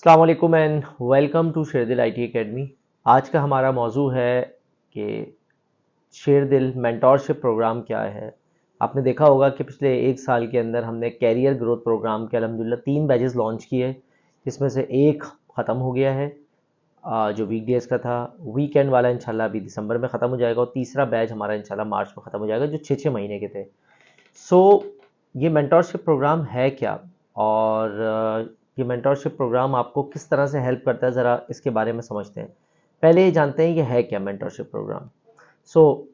अस्सलाम वालेकुम and welcome to Sherdil IT academy. आज का हमारा मौजू है कि शेरदिल मेंटोरशिप प्रोग्राम क्या है। आपने देखा होगा कि पिछले एक साल के अंदर हमने कैरियर ग्रोथ प्रोग्राम के अल्हम्दुलिल्लाह 3 बैचेस लॉन्च किए, जिसमें से एक ख़त्म हो गया है जो वीकडेज़ का था। वीकेंड वाला इंशाल्लाह अभी दिसंबर में ख़त्म हो जाएगा और तीसरा बैच हमारा इंशाल्लाह मार्च में ख़त्म हो जाएगा, जो 6-6 महीने के थे। ये मेंटोरशिप प्रोग्राम है क्या, और ये मेंटोरशिप प्रोग्राम आपको किस तरह से हेल्प करता है, ज़रा इसके बारे में समझते हैं। पहले ये जानते हैं ये है क्या मेंटोरशिप प्रोग्राम।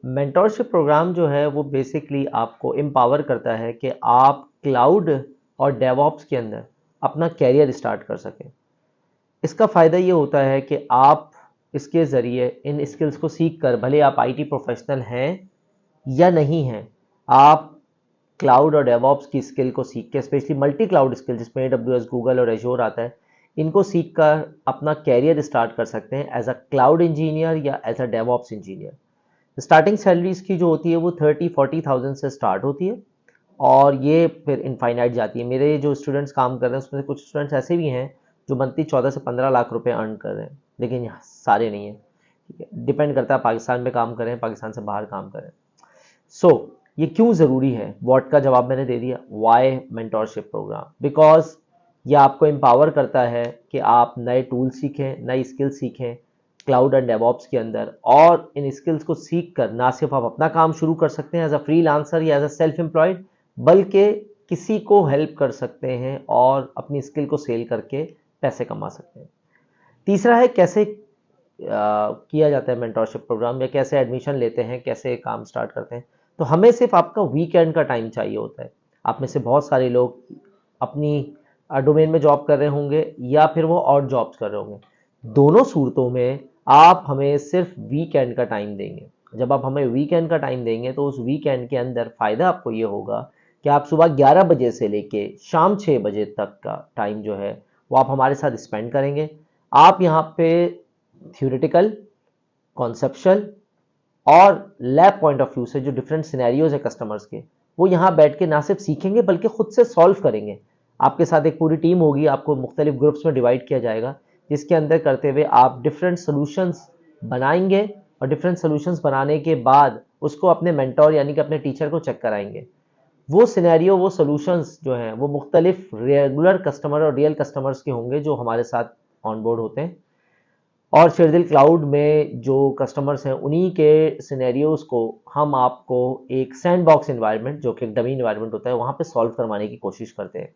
मेंटोरशिप प्रोग्राम जो है वो बेसिकली आपको एम्पावर करता है कि आप क्लाउड और डेवऑप्स के अंदर अपना कैरियर स्टार्ट कर सकें। इसका फ़ायदा ये होता है कि आप इसके ज़रिए इन स्किल्स को सीख कर, भले आप आईटी प्रोफेशनल हैं या नहीं हैं, आप क्लाउड और डेवऑप्स की स्किल को सीख के, स्पेशली मल्टी क्लाउड स्किल जिसमें एडब्ल्यूएस, गूगल और एजोर आता है, इनको सीख कर अपना कैरियर स्टार्ट कर सकते हैं एज अ क्लाउड इंजीनियर या as a DevOps engineer. Starting salaries की जो होती है वो 30-40,000 से स्टार्ट होती है और ये फिर इनफाइनाइट जाती है। मेरे जो स्टूडेंट्स काम कर रहे हैं उसमें से कुछ स्टूडेंट्स ऐसे भी हैं जो मंथली 14 से 15 लाख रुपए अर्न कर रहे हैं, लेकिन यहाँ सारे नहीं हैं। ठीक है, डिपेंड करता है पाकिस्तान में काम करें, पाकिस्तान से बाहर काम करें। ये क्यों ज़रूरी है, व्हाट का जवाब मैंने दे दिया। वाई मेंटोरशिप प्रोग्राम, बिकॉज ये आपको एम्पावर करता है कि आप नए टूल सीखें, नई स्किल सीखें क्लाउड एंड डेवऑप्स के अंदर, और इन स्किल्स को सीख कर ना सिर्फ आप अपना काम शुरू कर सकते हैं एज अ फ्रीलांसर या एज अ सेल्फ एम्प्लॉयड, बल्कि किसी को हेल्प कर सकते हैं और अपनी स्किल को सेल करके पैसे कमा सकते हैं। तीसरा है कैसे किया जाता है मेंटोरशिप प्रोग्राम, या कैसे एडमिशन लेते हैं, कैसे काम स्टार्ट करते हैं। तो हमें सिर्फ आपका वीकेंड का टाइम चाहिए होता है। आप में से बहुत सारे लोग अपनी डोमेन में जॉब कर रहे होंगे या फिर वो और जॉब्स कर रहे होंगे। दोनों सूरतों में आप हमें सिर्फ वीकेंड का टाइम देंगे। जब आप हमें वीकेंड का टाइम देंगे तो उस वीकेंड के अंदर फ़ायदा आपको ये होगा कि आप सुबह 11 बजे से लेके शाम 6 बजे तक का टाइम जो है वो आप हमारे साथ स्पेंड करेंगे। आप यहाँ पे थ्योरेटिकल, कॉन्सेप्शुअल और लैब पॉइंट ऑफ व्यू से जो डिफरेंट सिनेरियोज है कस्टमर्स के, वो यहाँ बैठ के ना सिर्फ सीखेंगे बल्कि खुद से सॉल्व करेंगे। आपके साथ एक पूरी टीम होगी, आपको मुख्तलिफ ग्रुप्स में डिवाइड किया जाएगा, जिसके अंदर करते हुए आप डिफरेंट सोल्यूशंस बनाएंगे और डिफरेंट सोल्यूशंस बनाने के बाद उसको अपने मेंटोर यानी कि अपने टीचर को चेक कराएंगे। वो सिनेरियो, वो सोल्यूशंस जो हैं वो मुख्तलिफ रेगुलर कस्टमर और रियल कस्टमर्स के होंगे जो हमारे साथ ऑन बोर्ड होते हैं, और शेरदिल क्लाउड में जो कस्टमर्स हैं उन्हीं के सिनेरियोज को हम आपको एक सैंड बॉक्स इन्वायरमेंट, जो कि एक डमी इन्वायरमेंट होता है, वहाँ पे सॉल्व करवाने की कोशिश करते हैं।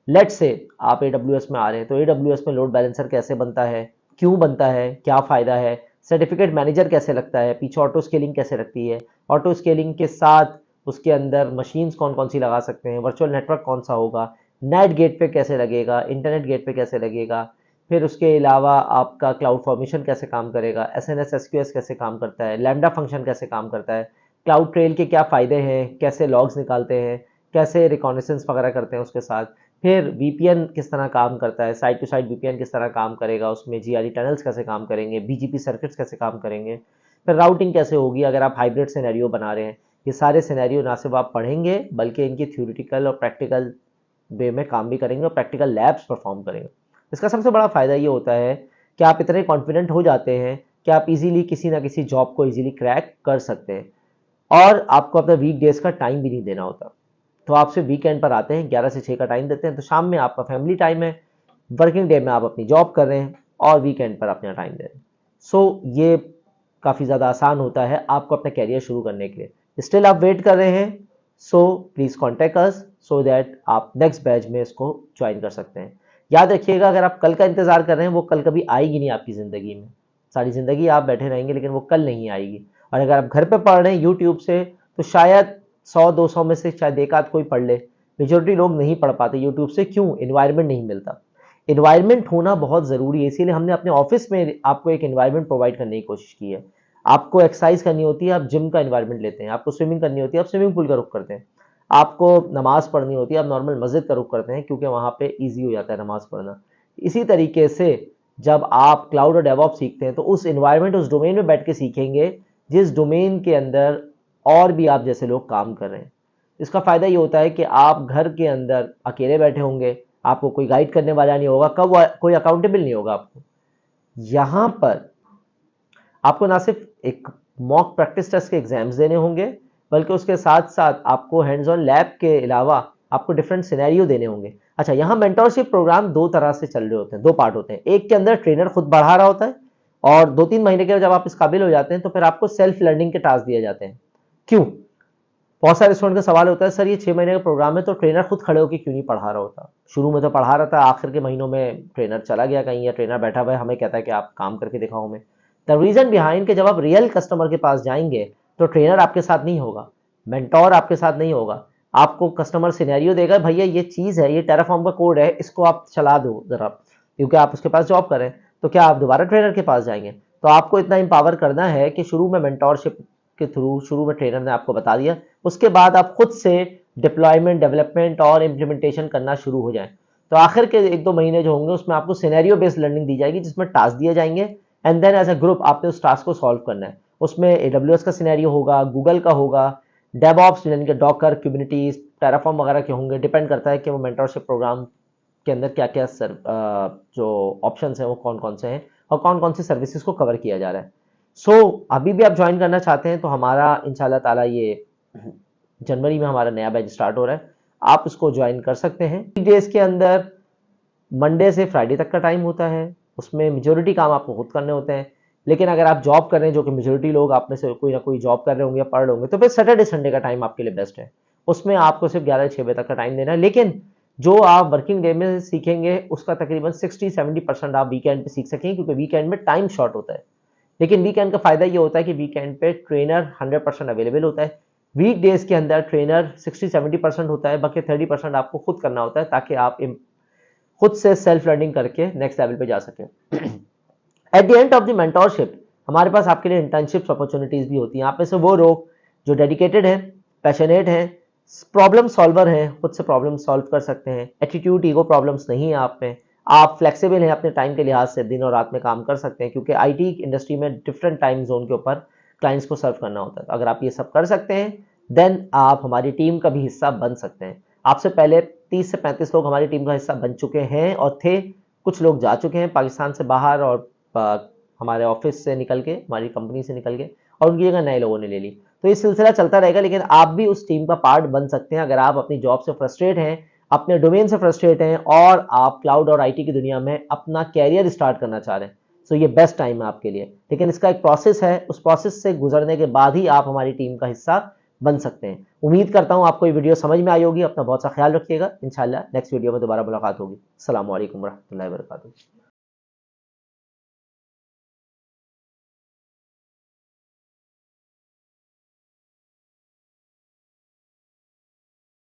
लेट्स से आप AWS में आ रहे हैं, तो AWS में लोड बैलेंसर कैसे बनता है, क्यों बनता है, क्या फ़ायदा है, सर्टिफिकेट मैनेजर कैसे लगता है, पीछे ऑटो स्केलिंग कैसे लगती है, ऑटो स्केलिंग के साथ उसके अंदर मशीन्स कौन कौन सी लगा सकते हैं, वर्चुअल नेटवर्क कौन सा होगा, नेट गेट पे कैसे लगेगा, इंटरनेट गेट पे कैसे लगेगा, फिर उसके अलावा आपका क्लाउड फॉर्मेशन कैसे काम करेगा, SNS SQS कैसे काम करता है, लैम्डा फंक्शन कैसे काम करता है, क्लाउड ट्रेल के क्या फ़ायदे हैं, कैसे लॉग्स निकालते हैं, कैसे रिकॉनेसेंस वगैरह करते हैं उसके साथ, फिर VPN किस तरह काम करता है, साइड टू साइड VPN किस तरह काम करेगा, उसमें GRE टनल्स कैसे काम करेंगे, BGP सर्किट्स कैसे काम करेंगे, फिर राउटिंग कैसे होगी अगर आप हाइब्रिड सिनेरियो बना रहे हैं। ये सारे सिनेरियो ना सिर्फ आप पढ़ेंगे बल्कि इनकी थ्योरेटिकल और प्रैक्टिकल वे में काम भी करेंगे और प्रैक्टिकल लैब्स परफॉर्म करेंगे। इसका सबसे बड़ा फ़ायदा ये होता है कि आप इतने कॉन्फिडेंट हो जाते हैं कि आप इजीली किसी ना किसी जॉब को इजीली क्रैक कर सकते हैं, और आपको अपना वीक डेज का टाइम भी नहीं देना होता। तो आप सिर्फ वीकेंड पर आते हैं, 11 से 6 का टाइम देते हैं, तो शाम में आपका फैमिली टाइम है, वर्किंग डे में आप अपनी जॉब कर रहे हैं और वीकेंड पर अपना टाइम दे रहे हैं। ये काफ़ी ज़्यादा आसान होता है आपको अपना कैरियर शुरू करने के लिए। स्टिल आप वेट कर रहे हैं, please contact us so that आप नेक्स्ट बैच में इसको ज्वाइन कर सकते हैं। याद रखिएगा, अगर आप कल का इंतज़ार कर रहे हैं वो कल कभी आएगी नहीं आपकी ज़िंदगी में। सारी ज़िंदगी आप बैठे रहेंगे लेकिन वो कल नहीं आएगी। और अगर आप घर पे पढ़ रहे हैं यूट्यूब से, तो शायद 100-200 में से शायद एक आध कोई पढ़ ले, मेजोरिटी लोग नहीं पढ़ पाते यूट्यूब से। क्यों? इन्वायरमेंट नहीं मिलता। इन्वायरमेंट होना बहुत ज़रूरी है, इसीलिए हमने अपने ऑफिस में आपको एक इन्वायरमेंट प्रोवाइड करने की कोशिश की है। आपको एक्सरसाइज करनी होती है, आप जिम का इन्वायरमेंट लेते हैं। आपको स्विमिंग करनी होती है, आप स्विमिंग पूल का रुख करते हैं। आपको नमाज पढ़नी होती है, आप नॉर्मल मस्जिद का रुख करते हैं, क्योंकि वहाँ पे ईजी हो जाता है नमाज पढ़ना। इसी तरीके से जब आप क्लाउड और डेवऑप्स सीखते हैं तो उस इन्वायरमेंट, उस डोमेन में बैठ के सीखेंगे जिस डोमेन के अंदर और भी आप जैसे लोग काम कर रहे हैं। इसका फ़ायदा ये होता है कि आप घर के अंदर अकेले बैठे होंगे, आपको कोई गाइड करने वाला नहीं होगा, कब कोई अकाउंटेबल नहीं होगा आपको। यहाँ पर आपको ना सिर्फ एक मॉक प्रैक्टिस टेस्ट के एग्जाम्स देने होंगे, बल्कि उसके साथ साथ आपको हैंड्स ऑन लैब के अलावा आपको डिफरेंट सिनेरियो देने होंगे। अच्छा, यहाँ मेंटोरशिप प्रोग्राम दो तरह से चल रहे होते हैं, दो पार्ट होते हैं। एक के अंदर ट्रेनर खुद बढ़ा रहा होता है, और 2-3 महीने के जब आप इस काबिल हो जाते हैं तो फिर आपको सेल्फ लर्निंग के टास्क दिए जाते हैं। क्यों? बहुत सारे स्टूडेंट का सवाल होता है, सर ये 6 महीने का प्रोग्राम है तो ट्रेनर खुद खड़े होकर क्यों नहीं पढ़ा रहा होता? शुरू में तो पढ़ा रहा था, आखिर के महीनों में ट्रेनर चला गया कहीं, या ट्रेनर बैठा हुआ है, हमें कहता है कि आप काम करके दिखाओ हमें। द रीजन बिहाइंड कि जब आप रियल कस्टमर के पास जाएंगे तो ट्रेनर आपके साथ नहीं होगा, मेंटोर आपके साथ नहीं होगा। आपको कस्टमर सिनेरियो देगा, भैया ये चीज है, ये टेराफॉर्म का कोड है, इसको आप चला दो जरा, क्योंकि आप उसके पास जॉब करें। तो क्या आप दोबारा ट्रेनर के पास जाएंगे? तो आपको इतना एम्पावर करना है कि शुरू में मेंटोरशिप के थ्रू, शुरू में ट्रेनर ने आपको बता दिया, उसके बाद आप खुद से डिप्लॉयमेंट, डेवलपमेंट और इम्प्लीमेंटेशन करना शुरू हो जाएं। तो आखिर के 1-2 महीने जो होंगे उसमें आपको सिनेरियो बेस्ड लर्निंग दी जाएगी, जिसमें टास्क दिए जाएंगे, and then as a group आपने उस टास्क को सॉल्व करना है। उसमें AWS का सिनेरियो होगा, गूगल का होगा, डेवऑप्स यानी कि डॉकर, क्यूबरनेटीज, टेराफॉर्म वगैरह के होंगे। डिपेंड करता है कि वो मेंटरशिप प्रोग्राम के अंदर क्या क्या जो ऑप्शंस हैं वो कौन कौन से हैं, और कौन कौन सी सर्विसेज को कवर किया जा रहा है। अभी भी आप ज्वाइन करना चाहते हैं तो हमारा इंशाल्लाह ताला ये जनवरी में हमारा नया बैच स्टार्ट हो रहा है, आप उसको ज्वाइन कर सकते हैं। डेज के अंदर मंडे से फ्राइडे तक का टाइम होता है, उसमें मेजोरिटी काम आपको खुद करने होते हैं। लेकिन अगर आप जॉब कर रहे हैं, जो कि मेजोरिटी लोग आप में से कोई ना कोई जॉब कर रहे होंगे या पढ़ रहे होंगे, तो फिर सैटरडे संडे का टाइम आपके लिए बेस्ट है। उसमें आपको सिर्फ 11 से 6 बजे तक का टाइम देना है। लेकिन जो आप वर्किंग डे में सीखेंगे उसका तकरीबन 60-70% आप वीकेंड पे सीख सकेंगे, क्योंकि वीकेंड में टाइम शॉर्ट होता है। लेकिन वीकेंड का फायदा ये होता है कि वीकेंड पे ट्रेनर 100% अवेलेबल होता है। वीक डेज के अंदर ट्रेनर 60-70% होता है, बाकी 30% आपको खुद करना होता है, ताकि आप खुद से सेल्फ लर्निंग करके नेक्स्ट लेवल पे जा सकें। At the end of the mentorship हमारे पास आपके लिए इंटर्नशिप्स अपॉर्चुनिटीज भी होती हैं। आप में से वो लोग जो डेडिकेटेड हैं, पैशनेट हैं, प्रॉब्लम सॉल्वर हैं, खुद से प्रॉब्लम सॉल्व कर सकते हैं, एटीट्यूड, ईगो प्रॉब्लम्स नहीं है आप में, आप फ्लेक्सिबल हैं, अपने टाइम के लिहाज से दिन और रात में काम कर सकते हैं, क्योंकि आईटी इंडस्ट्री में डिफरेंट टाइम जोन के ऊपर क्लाइंट्स को सर्व करना होता है। तो अगर आप ये सब कर सकते हैं देन आप हमारी टीम का भी हिस्सा बन सकते हैं। आपसे पहले 30 से 35 लोग हमारी टीम का हिस्सा बन चुके हैं और थे, कुछ लोग जा चुके हैं पाकिस्तान से बाहर, और हमारे ऑफिस से निकल के, हमारी कंपनी से निकल के, और उनकी जगह नए लोगों ने ले ली। तो ये सिलसिला चलता रहेगा, लेकिन आप भी उस टीम का पार्ट बन सकते हैं अगर आप अपनी जॉब से फ्रस्ट्रेट हैं, अपने डोमेन से फ्रस्ट्रेट हैं, और आप क्लाउड और आईटी की दुनिया में अपना कैरियर स्टार्ट करना चाह रहे हैं। सो ये बेस्ट टाइम है आपके लिए। लेकिन इसका एक प्रोसेस है, उस प्रोसेस से गुजरने के बाद ही आप हमारी टीम का हिस्सा बन सकते हैं। उम्मीद करता हूं आपको ये वीडियो समझ में आई होगी। अपना बहुत सा ख्याल रखिएगा। इंशाल्लाह नेक्स्ट वीडियो में दोबारा मुलाकात होगी। अस्सलाम वालेकुम रहमतुल्लाहि व बरकातुहू।